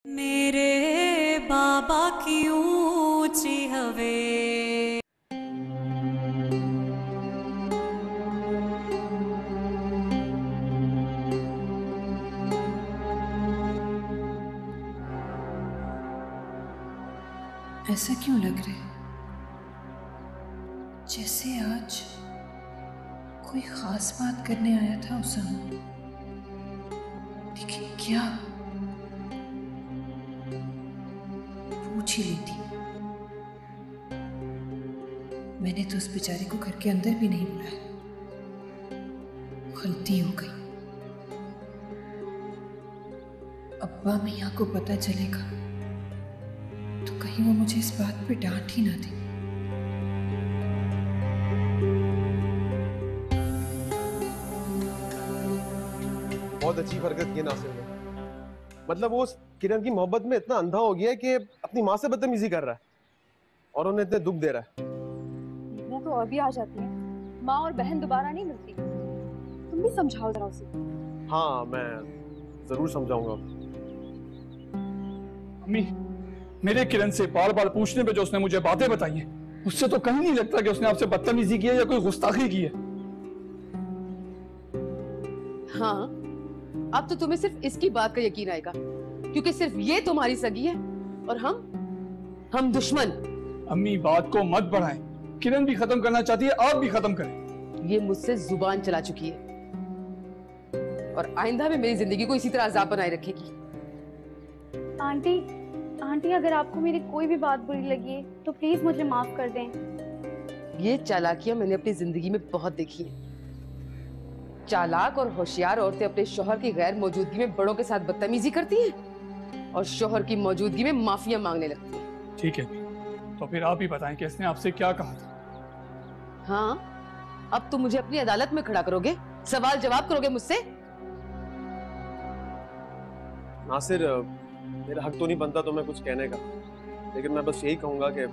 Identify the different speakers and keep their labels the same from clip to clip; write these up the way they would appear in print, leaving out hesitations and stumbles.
Speaker 1: मेरे बाबा की ऊंची हवे।
Speaker 2: ऐसा क्यों लग रहा है जैसे आज कोई खास बात करने आया था उसामा, लेकिन क्या? पूछ ही लेती। मैंने तो उस बेचारे को घर के अंदर भी नहीं बुलाया। गलती हो गई। अब्बा मियाँ को पता चलेगा तो कहीं वो मुझे इस बात पे डांट ही ना दे।
Speaker 3: बहुत अच्छी हरकत की नासिर ने। मतलब वो उस किरण की मोहब्बत में इतना अंधा हो गया है कि अपनी माँ से बदतमीजी कर रहा है और उन्हें इतने दुख दे रहा है।
Speaker 4: वो तो और भी आ जाती है। माँ और बहन दोबारा नहीं मिलती। तुम भी समझाओ जरा उसे।
Speaker 3: हाँ, मैं जरूर समझाऊंगा।
Speaker 5: अम्मी, मेरे किरण से बार बार पूछने पे जो उसने मुझे बातें बताई हैं, उससे तो कहीं नहीं लगता कि उसने आपसे बदतमीजी की है या कोई गुस्ताखी की है।
Speaker 6: हाँ, अब तो तुम्हें सिर्फ इसकी बात का यकीन आएगा, क्योंकि सिर्फ ये तुम्हारी सगी है और हम दुश्मन।
Speaker 5: अम्मी, बात को मत बढ़ाएं। किरण भी खत्म करना चाहती है, आप भी खत्म करें।
Speaker 6: ये मुझसे जुबान चला चुकी है और आइंदा भी मेरी जिंदगी को इसी तरह अजाब बनाए रखेगी।
Speaker 4: आंटी, अगर आपको मेरी कोई भी बात बुरी लगी है तो प्लीज मुझे माफ कर दें।
Speaker 6: ये चालाकियां मैंने अपनी जिंदगी में बहुत देखी है। चालाक और होशियार औरतें अपने शौहर की गैर मौजूदगी में बड़ों के साथ बदतमीजी करती हैं और शौहर की मौजूदगी में माफिया मांगने लगती हैं।
Speaker 5: ठीक है, तो फिर आप ही बताएं कि इसने आपसे क्या कहा था।
Speaker 6: हाँ, अब तुम मुझे अपनी अदालत में खड़ा करोगे, सवाल जवाब करोगे मुझसे।
Speaker 3: नासिर, मेरा हक तो नहीं बनता तुम्हें कुछ कहने का, लेकिन मैं बस यही कहूंगा कि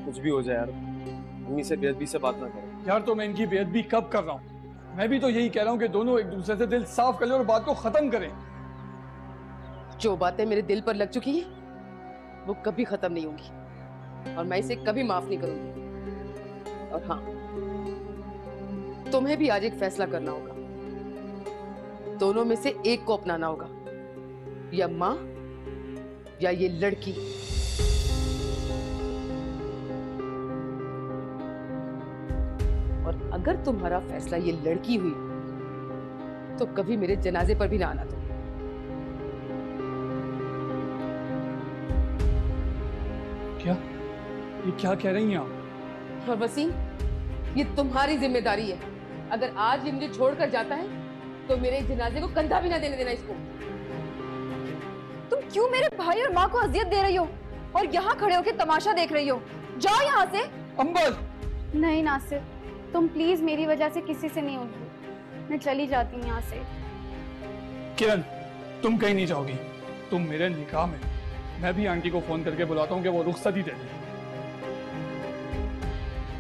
Speaker 3: कुछ भी हो जाए यार, अम्मी से बेअदबी से बात ना करो।
Speaker 5: यार, तो मैं इनकी बेअदबी कब कर रहा हूँ? मैं भी तो यही कह रहा हूँ कि दोनों एक दूसरे से दिल साफ कर लें और बात को खत्म करें।
Speaker 6: जो बातें मेरे दिल पर लग चुकी हैं, वो कभी खत्म नहीं होंगी और मैं इसे कभी माफ नहीं करूंगी। और हाँ, तुम्हें भी आज एक फैसला करना होगा। दोनों में से एक को अपनाना होगा, या माँ या ये लड़की। और अगर तुम्हारा फैसला ये लड़की हुई तो कभी मेरे जनाजे पर भी ना आना तुम।
Speaker 5: ये क्या कह रही हैं आप?
Speaker 6: और वसीम, ये तुम्हारी जिम्मेदारी है। अगर आज ये मुझे छोड़कर जाता है तो मेरे जनाजे को कंधा भी ना देने देना इसको।
Speaker 4: तुम क्यों मेरे भाई और माँ को अजियत दे रही हो और यहाँ खड़े होकर तमाशा देख रही हो? जाओ यहाँ से।
Speaker 5: अंबल!
Speaker 4: नहीं नासिर, तुम प्लीज मेरी वजह से किसी से नहीं उलझो। मैं चली जाती हूँ यहाँ से।
Speaker 5: किरण, तुम कहीं नहीं जाओगी। तुम मेरे निकाह में। मैं भी आंटी को फोन करके बुलाता हूँ कि वो रुखसती दे दे।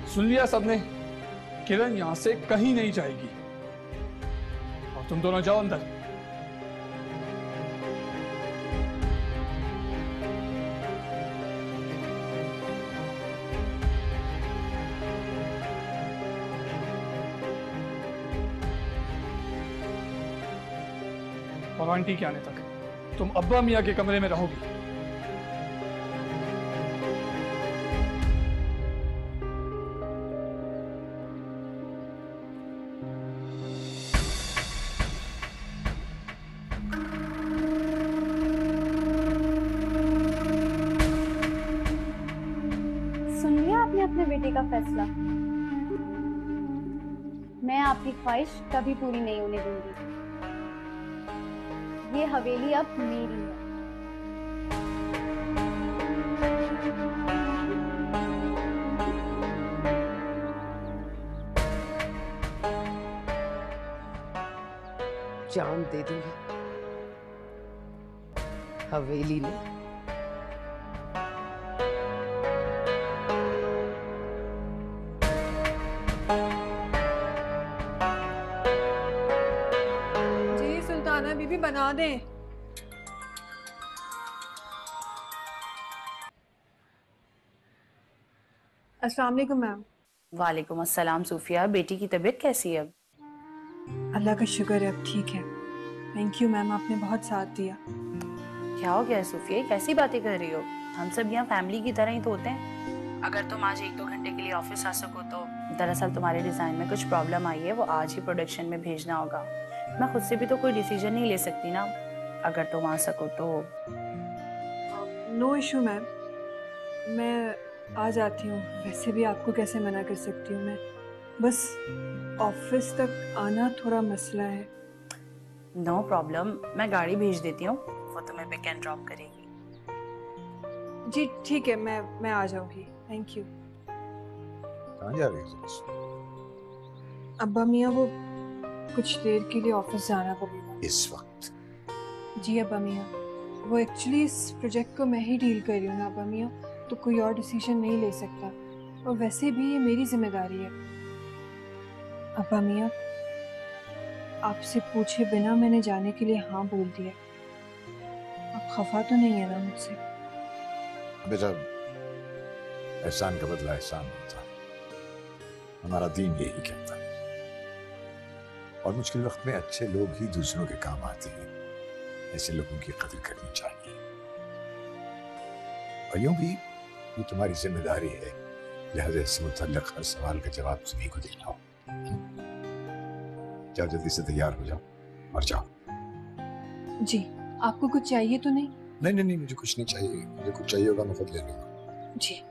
Speaker 5: सुन लिया सबने? किरण यहाँ से कहीं नहीं जाएगी और तुम दोनों जाओ अंदर। और आंटी के आने तक तुम अब्बा मियाँ के कमरे में रहोगी।
Speaker 4: सुन लिया आपने अपने बेटे का फैसला? मैं आपकी ख्वाहिश कभी पूरी नहीं होने दूंगी। ये हवेली अब मेरी है।
Speaker 6: जान दे दूंगी हवेली में।
Speaker 7: जी सुल्ताना बीबी, बना दें।
Speaker 2: अस्सलाम वालेकुम मैम।
Speaker 7: वालेकुम अस्सलाम सूफिया, बेटी की तबीयत कैसी है अब?
Speaker 2: अल्लाह का शुक्र है अब ठीक है। थैंक यू मैम, आपने बहुत साथ दिया।
Speaker 7: क्या हो गया सूफिया, कैसी बातें कर रही हो? हम सब यहाँ फैमिली की तरह ही तो होते हैं। अगर तुम आज 1-2 घंटे के लिए ऑफिस आ सको तो। दरअसल तुम्हारे डिजाइन में कुछ प्रॉब्लम आई है, वो आज ही प्रोडक्शन में भेजना होगा। मैं खुद से भी तो कोई डिसीजन नहीं ले सकती ना। अगर तुम आ सको तो।
Speaker 2: नो इशू मैम, मैं आ जाती हूँ। वैसे भी आपको कैसे मना कर सकती हूँ मैं, बस ऑफिस तक आना थोड़ा मसला है।
Speaker 7: नो प्रॉब्लम, मैं गाड़ी भेज देती हूँ, वो तुम्हें पिक एंड ड्रॉप करेगी।
Speaker 2: जी ठीक है, मैं आ जाऊँगी। Thank you.
Speaker 8: कहाँ जा रही है?
Speaker 2: अब्बा मियाँ, वो कुछ देर के लिए ऑफिस जाना पड़ेगा।
Speaker 8: इस वक्त?
Speaker 2: जी अब्बा मियाँ, वो एक्चुअली इस प्रोजेक्ट को मैं ही डील कर रही हूँ ना अब्बा मियाँ, तो कोई और डिसीजन नहीं ले सकता। और वैसे भी ये मेरी जिम्मेदारी है। अब्बा मियाँ, आपसे पूछे बिना मैंने जाने के लिए हाँ बोल दिया। आप खफा तो नहीं है ना मुझसे?
Speaker 8: बेटा, एहसान का बदला एहसान होता है, हमारा दीन यही कहता है। और मुश्किल वक्त में अच्छे लोग ही दूसरों के काम आते हैं। ऐसे लोगों की कदर करनी चाहिए। और यूं भी ये तुम्हारी जिम्मेदारी है, लिहाजा इससे मुतल्लिक हर सवाल का जवाब तुम्हीं को देना हो। जाओ, जल्दी से तैयार हो जाओ और जाओ।
Speaker 2: जी, आपको कुछ चाहिए तो नहीं?
Speaker 8: नहीं, मुझे कुछ नहीं चाहिए। मुझे कुछ चाहिए होगा मैं खुद ले लूंगा।
Speaker 2: जी।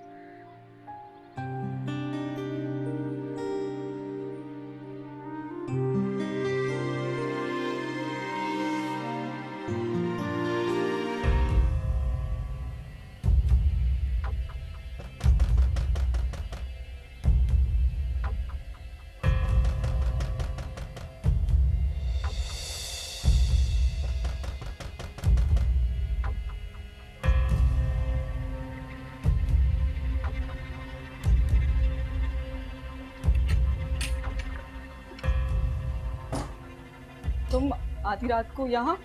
Speaker 9: तुम आधी रात को यहाँ?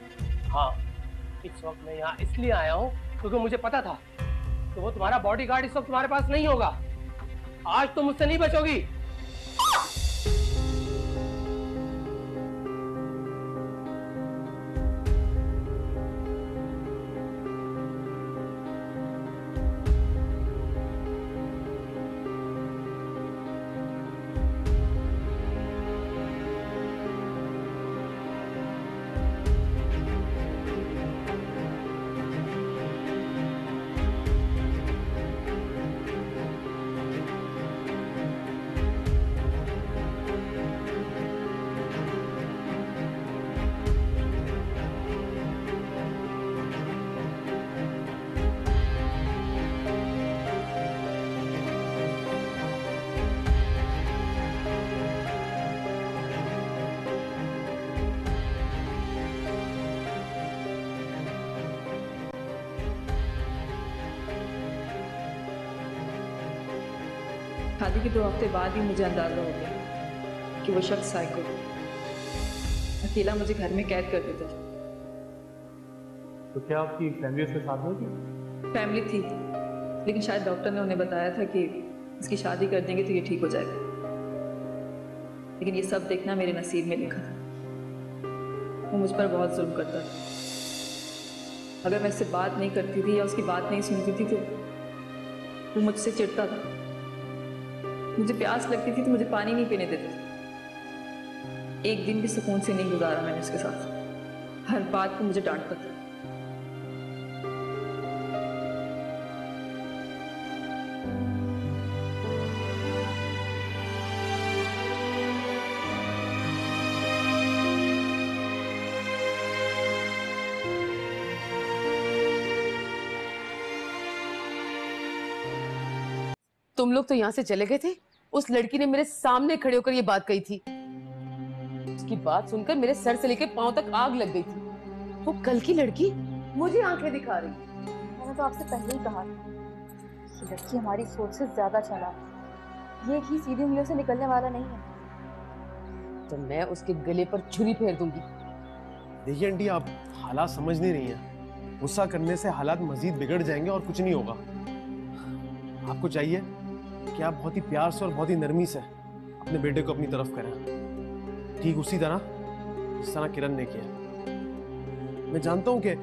Speaker 10: हाँ, इस वक्त मैं यहाँ इसलिए आया हूँ क्योंकि मुझे पता था कि वो तुम्हारा बॉडीगार्ड इस वक्त तुम्हारे पास नहीं होगा। आज तुम मुझसे नहीं बचोगी।
Speaker 9: शादी के 2 हफ्ते बाद ही मुझे अंदाजा हो गया कि वो शख्स साइको अकेला मुझे घर में कैद कर देता था।
Speaker 5: तो क्या आपकी फैमिली उसके साथ में थी?
Speaker 9: फैमिली थी, लेकिन शायद डॉक्टर ने उन्हें बताया था कि इसकी शादी कर देंगे तो ये ठीक हो जाएगा। लेकिन ये सब देखना मेरे नसीब में लिखा था। वो मुझ पर बहुत जुल्म करता था। अगर मैं उससे बात नहीं करती थी या उसकी बात नहीं सुनती थी तो वो मुझसे चिढ़ता था। मुझे प्यास लगती थी तो मुझे पानी नहीं पीने देता था। एक दिन भी सुकून से नहीं गुजारा मैंने उसके साथ। हर बात को मुझे डांटता था।
Speaker 6: तुम लोग तो यहाँ से चले गए थे। उस लड़की ने मेरे सामने खड़े होकर ये बात कही थी। उसकी बात सुनकर मेरे सर से लेकर पांव तक आग लग गई थी। वो कल की लड़की मुझे आंखें दिखा रही।
Speaker 4: मैंने तो आपसे पहले ही कहा था, ये लड़की हमारी सोच से ज्यादा चालाक, ये ही सीधी उंगलियों से निकलने वाला नहीं है।
Speaker 6: तो मैं उसके गले पर छुरी फेर दूंगी।
Speaker 3: देखिए आंटी, आप हालात समझ नहीं रही हैं। गुस्सा करने से हालात मजीद बिगड़ जाएंगे और कुछ नहीं होगा। आपको चाहिए कि आप बहुत ही प्यार से और बहुत ही नरमी से अपने बेटे को अपनी तरफ करें, ठीक उसी तरह जिस तरह किरण ने किया। मैं जानता हूं कि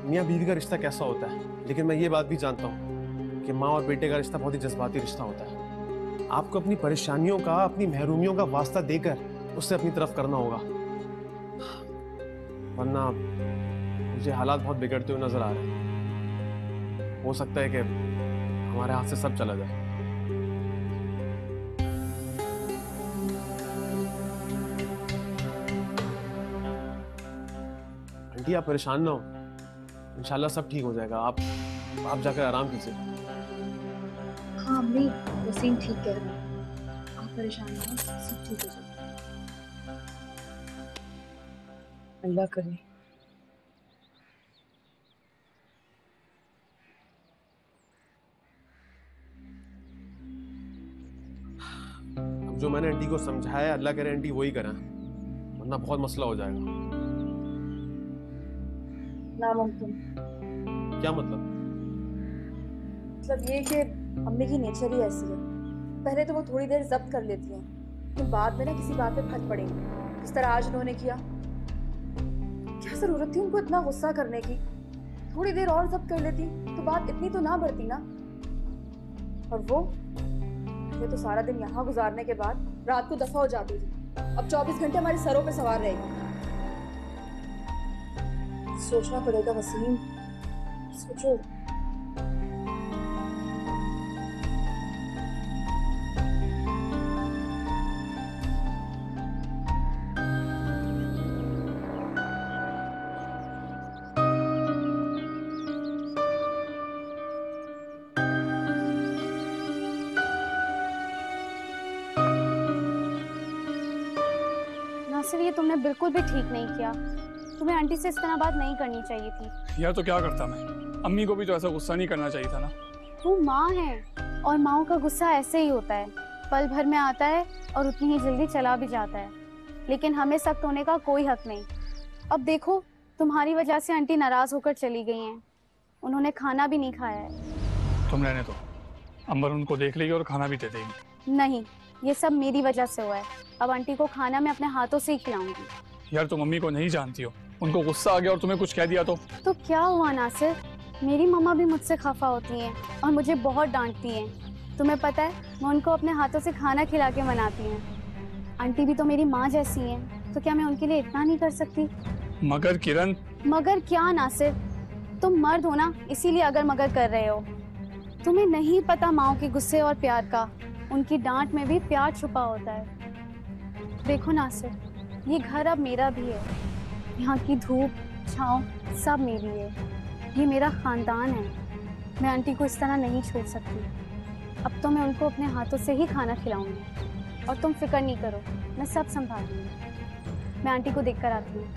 Speaker 3: मियाँ बीवी का रिश्ता कैसा होता है, लेकिन मैं ये बात भी जानता हूं कि माँ और बेटे का रिश्ता बहुत ही जज्बाती रिश्ता होता है। आपको अपनी परेशानियों का, अपनी महरूमियों का वास्ता देकर उससे अपनी तरफ करना होगा, वरना मुझे हालात बहुत बिगड़ते हुए नजर आ रहे हैं। हो सकता है कि हमारे हाथ से सब चला जाए। आंटी आप परेशान ना हो, इंशाल्लाह सब ठीक हो जाएगा। आप जाकर आराम कीजिए।
Speaker 4: हाँ अम्मी, वसीम ठीक कह रहा है, आप परेशान ना हो, सब ठीक हो जाएगा।
Speaker 6: अल्लाह करे।
Speaker 3: अब जो मैंने आंटी को समझाया, अल्लाह करे आंटी वही करें, वरना बहुत मसला हो जाएगा।
Speaker 4: नामुमकिन।
Speaker 3: क्या मतलब?
Speaker 4: मतलब ये कि अम्मी की नेचर ही ऐसी है। पहले तो वो थोड़ी देर जब्त कर लेती हैं, फिर बाद में ना किसी बात पे फट पड़ेंगी, जिस तरह आज उन्होंने किया। क्या जरूरत थी उनको इतना गुस्सा करने की? थोड़ी देर और जब्त कर लेती तो बात इतनी तो ना बढ़ती ना। और वो तो सारा दिन यहाँ गुजारने के बाद रात को दफा हो जाती थी, अब 24 घंटे हमारे सरों पे सवार रहेगी। सोचना पड़ेगा वसीम, सोचो।
Speaker 11: नासिर, ये तुमने बिल्कुल भी ठीक नहीं किया। तुम्हें आंटी से इस तरह बात नहीं करनी चाहिए थी।
Speaker 5: यार तो क्या करता मैं, अम्मी को भी तो ऐसा गुस्सा नहीं करना चाहिए था ना।
Speaker 11: वो माँ है और माँओं का गुस्सा ऐसे ही होता है, पल भर में आता है और उतनी ही जल्दी चला भी जाता है। लेकिन हमें सख्त होने का कोई हक नहीं। अब देखो, तुम्हारी वजह से आंटी नाराज होकर चली गई हैं, उन्होंने खाना भी नहीं खाया है।
Speaker 5: तुम रहने दो, अंबर उनको देख लेगी और खाना भी दे देगी।
Speaker 11: नहीं, ये सब मेरी वजह से हुआ है। अब आंटी को खाना मैं अपने हाथों से ही खिलाऊंगी।
Speaker 5: यार तुम मम्मी को नहीं जानती हो, उनको गुस्सा आ गया और तुम्हें कुछ कह दिया तो
Speaker 11: क्या हुआ नासिर? मेरी मम्मा भी मुझसे खफा होती हैं और मुझे बहुत डांटती हैं। तुम्हें पता है, मैं उनको अपने हाथों से खाना खिला के मनाती हैं। आंटी भी तो मेरी माँ जैसी हैं, तो क्या मैं उनके लिए इतना नहीं कर सकती?
Speaker 5: मगर किरण।
Speaker 11: मगर क्या नासिर? तुम मर्द हो ना, इसीलिए अगर मगर कर रहे हो। तुम्हें नहीं पता माँओं के गुस्से और प्यार का, उनकी डांट में भी प्यार छुपा होता है। देखो नासिर, ये घर अब मेरा भी है, यहाँ की धूप छाँव सब मेरी है, ये मेरा खानदान है। मैं आंटी को इस तरह नहीं छोड़ सकती। अब तो मैं उनको अपने हाथों से ही खाना खिलाऊंगी और तुम फिक्र नहीं करो, मैं सब संभालूंगी। मैं आंटी को देखकर आती हूँ।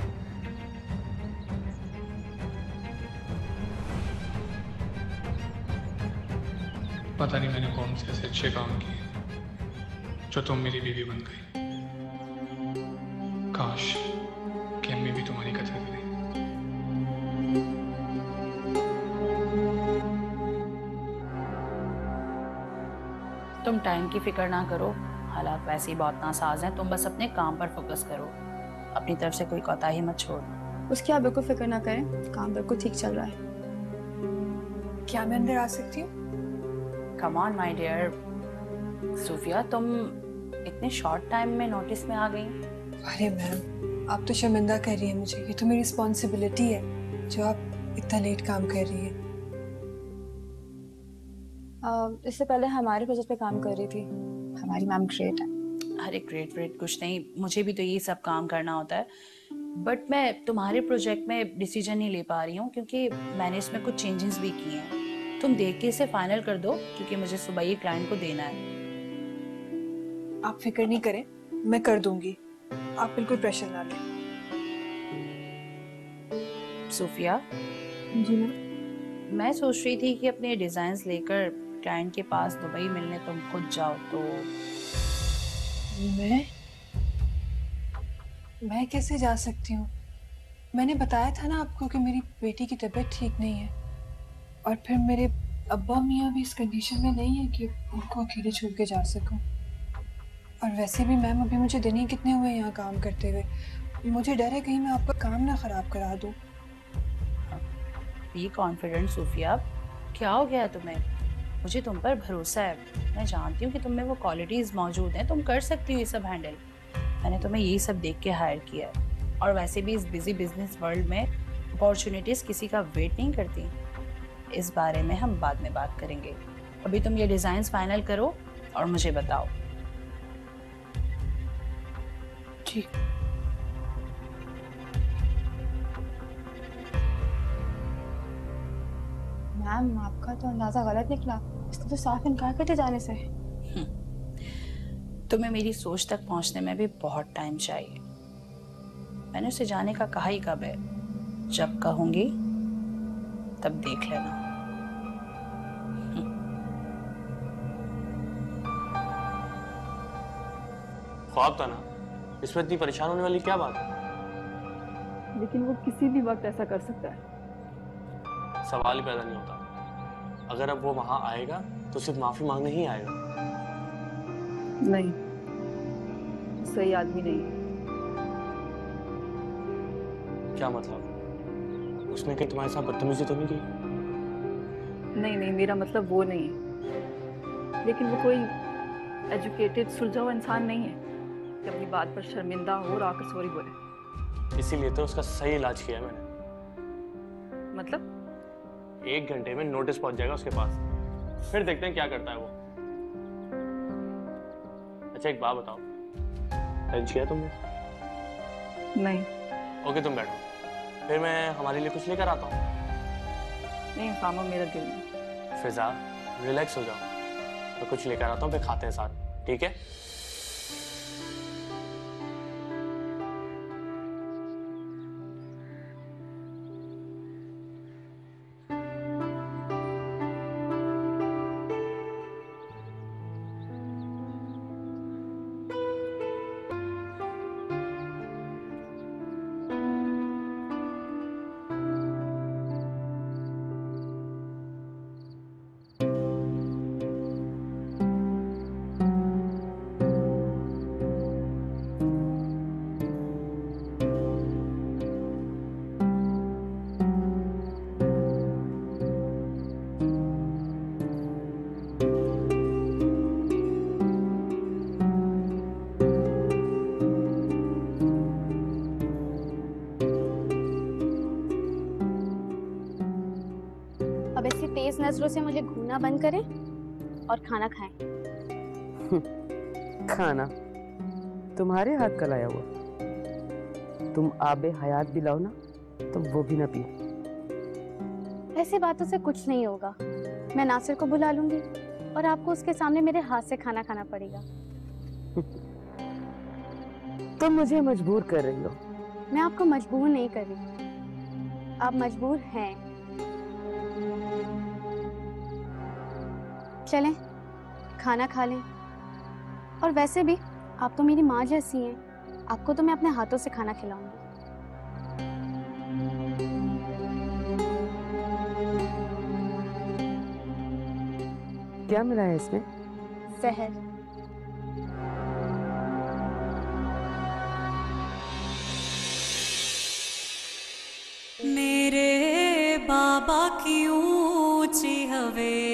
Speaker 5: पता नहीं मैंने कौन से ऐसे अच्छे काम किए जो तुम मेरी बीवी बन गई। काश कि अम्मी भी तुम्हारी कदर करें।
Speaker 7: तुम टाइम की फिक्र ना करो, हालात वैसे ही बहुत नासाज हैं। तुम बस अपने काम पर फोकस करो, अपनी तरफ से कोई कोताही मत छोड़ना।
Speaker 2: उसकी आप बिल्कुल फिक्र ना करें, काम बिल्कुल ठीक चल रहा है। क्या मैं अंदर आ सकती हूँ?
Speaker 7: कम ऑन माय डियर सूफिया, तुम इतने शॉर्ट टाइम में नोटिस में आ गई।
Speaker 2: अरे मैम, आप तो शर्मिंदा कर रही हैं मुझे, ये तो मेरी रिस्पॉन्सिबिलिटी है जो आप इतना लेट काम कर रही है। इससे पहले हमारे प्रोजेक्ट पे काम कर रही थी, हमारी मैम ग्रेट है।
Speaker 7: अरे ग्रेट कुछ नहीं, मुझे भी तो ये सब काम करना होता है, बट मैं तुम्हारे प्रोजेक्ट में डिसीजन नहीं ले पा रही हूँ क्योंकि मैंने इसमें कुछ चेंजेस भी किए हैं। तुम देख के इसे फाइनल कर दो क्योंकि मुझे सुबह ही क्लाइंट को देना है।
Speaker 2: आप फिक्र नहीं करें, मैं कर दूंगी, आप बिल्कुल प्रेशर ना लें।
Speaker 7: सूफिया
Speaker 2: जी मैम।
Speaker 7: मैं सोच रही थी कि अपने डिजाइन्स लेकर क्लाइंट के पास दुबई मिलने तुम खुद जाओ तो।
Speaker 2: मैं कैसे जा सकती हूँ? मैंने बताया था ना आपको कि मेरी बेटी की तबीयत ठीक नहीं है, और फिर मेरे अब्बा मियाँ भी इस कंडीशन में नहीं है कि उनको अकेले छोड़ के जा सकूं। और वैसे भी मैम अभी मुझे दिन ही कितने हुए यहाँ काम करते हुए, मुझे डर है कहीं मैं आपका काम ना ख़राब करा दूँ।
Speaker 7: बी कॉन्फिडेंट सूफिया, क्या हो गया तुम्हें? मुझे तुम पर भरोसा है, मैं जानती हूँ कि तुम में वो क्वालिटीज़ मौजूद हैं, तुम कर सकती हो ये सब हैंडल। मैंने तुम्हें यही सब देख के हायर किया है। और वैसे भी इस बिजी बिजनेस वर्ल्ड में अपॉर्चुनिटीज़ किसी का वेट नहीं करती। इस बारे में हम बाद में बात करेंगे। अभी तुम ये डिज़ाइंस फाइनल करो और मुझे बताओ।
Speaker 2: ठीक।
Speaker 11: मैम आपका तो अंदाजा गलत निकला, इसका तो साफ इनकार करते जाने से।
Speaker 7: तुम्हें मेरी सोच तक पहुंचने में भी बहुत टाइम चाहिए। मैंने उसे जाने का कहा ही कब है, जब कहूंगी तब देख लेना।
Speaker 12: ख्वाब था ना, इसमें इतनी परेशान होने वाली क्या बात है?
Speaker 9: लेकिन वो किसी भी वक्त ऐसा कर सकता है।
Speaker 12: सवाल ही पैदा नहीं होता। अगर अब वो वहां आएगा तो सिर्फ माफी मांगने ही आएगा।
Speaker 9: नहीं, सही आदमी नहीं।
Speaker 12: क्या मतलब? उसने कहीं तुम्हारे साथ बदतमीजी तो नहीं की?
Speaker 9: नहीं नहीं, मेरा मतलब वो नहीं है। लेकिन वो कोई एजुकेटेड सुलझा हुआ इंसान नहीं है कि अपनी बात पर शर्मिंदा हो और आकर सॉरी बोले।
Speaker 12: इसीलिए तो उसका सही इलाज किया है मैंने।
Speaker 9: मतलब
Speaker 12: 1 घंटे में नोटिस पहुंच जाएगा उसके पास, फिर देखते हैं क्या करता है वो। अच्छा एक बात बताओ, लंच किया तुमने?
Speaker 9: नहीं।
Speaker 12: ओके तुम बैठो, फिर मैं हमारे लिए कुछ लेकर आता हूँ।
Speaker 9: नहीं सामा, मेरा दिल नहीं।
Speaker 12: फिजा रिलैक्स हो जाओ, मैं कुछ लेकर आता हूँ, फिर खाते हैं साथ, ठीक है?
Speaker 11: अब ऐसी तेज नजरों से मुझे घूमना बंद करें और खाना खाएं।
Speaker 6: खाना तुम्हारे हाथ का लाया हुआ, तुम आबे हयात भी लाओ ना तो वो भी ना पियो।
Speaker 11: ऐसी बातों से कुछ नहीं होगा, मैं नासिर को बुला लूंगी और आपको उसके सामने मेरे हाथ से खाना खाना पड़ेगा।
Speaker 6: तुम मुझे मजबूर कर रही हो।
Speaker 11: मैं आपको मजबूर नहीं कर रही, आप मजबूर हैं। चलें खाना खा लें। और वैसे भी आप तो मेरी माँ जैसी हैं, आपको तो मैं अपने हाथों से खाना खिलाऊंगी।
Speaker 6: क्या मिला है इसमें?
Speaker 11: जहर।
Speaker 1: मेरे बाबा की ऊंची हवेली